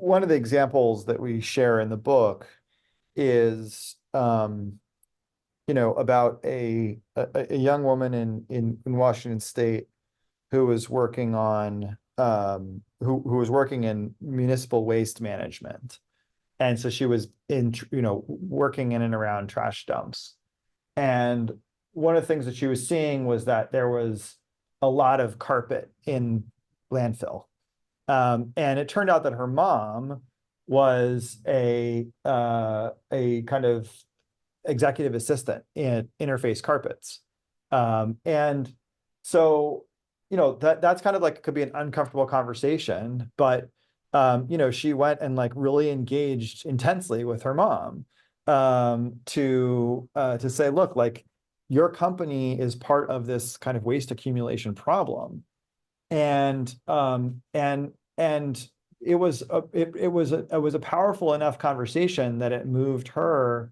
one of the examples that we share in the book is, about a young woman in Washington State who was working on, who was working in municipal waste management. And so she was working in and around trash dumps. And one of the things that she was seeing was that there was a lot of carpet in landfill. And it turned out that her mom was a kind of executive assistant in Interface Carpets. And so, that's kind of like could be an uncomfortable conversation, but she went and like really engaged intensely with her mom, to say, look, like your company is part of this kind of waste accumulation problem. And it was a powerful enough conversation that it moved her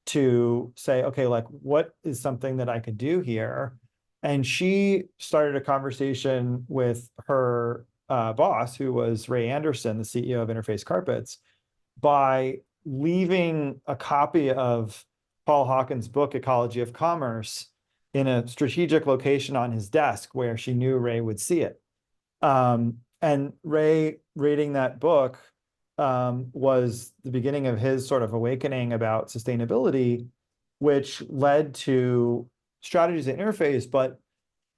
to say, okay, like what is something that I could do here? And she started a conversation with her boss, who was Ray Anderson, the CEO of Interface Carpets, by leaving a copy of Paul Hawken's book, Ecology of Commerce, in a strategic location on his desk where she knew Ray would see it. And Ray reading that book was the beginning of his sort of awakening about sustainability, which led to strategies at Interface. But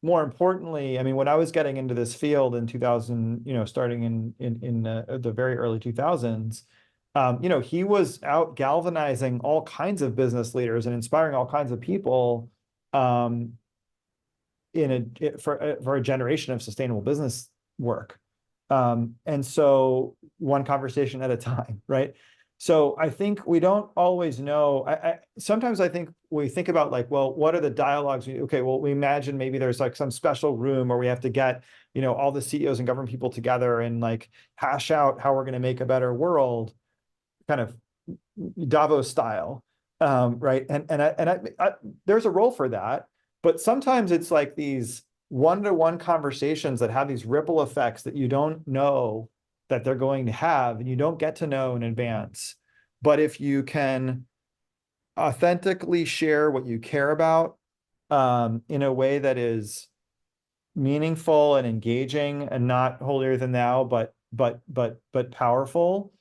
more importantly, I mean, when I was getting into this field in 2000, starting in the very early 2000s, he was out galvanizing all kinds of business leaders and inspiring all kinds of people, for a generation of sustainable business work. And so one conversation at a time, right? So I think we don't always know. Sometimes I think we think about like, well, what are the dialogues? Okay, well, we imagine maybe there's like some special room where we have to get, all the CEOs and government people together and like hash out how we're going to make a better world, kind of Davos style, right? And there's a role for that, but sometimes it's like these one-to-one conversations that have these ripple effects that you don't know that they're going to have, and you don't get to know in advance. But if you can authentically share what you care about, in a way that is meaningful and engaging and not holier than thou, but powerful,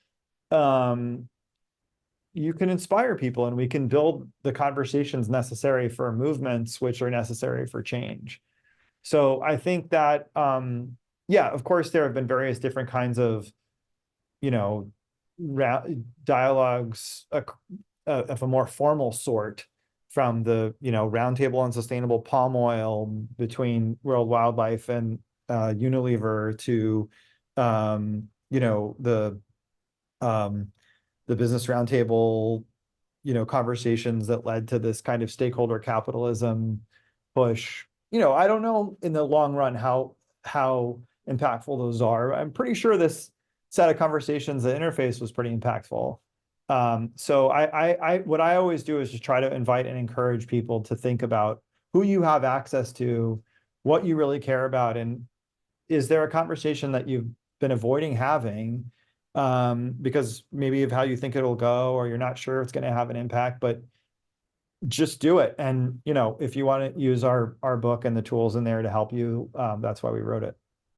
you can inspire people, and we can build the conversations necessary for movements which are necessary for change. So I think that, yeah, of course, there have been various different kinds of, dialogues of a more formal sort, from the, Roundtable on Sustainable Palm Oil between World Wildlife and Unilever, to, the Business Roundtable, conversations that led to this kind of stakeholder capitalism push. I don't know in the long run how impactful those are. I'm pretty sure this set of conversations at Interface was pretty impactful. So what I always do is just try to invite and encourage people to think about who you have access to, what you really care about, and is there a conversation that you've been avoiding having, because maybe of how you think it'll go, or you're not sure it's going to have an impact, but just do it. And, if you want to use our book and the tools in there to help you, that's why we wrote it.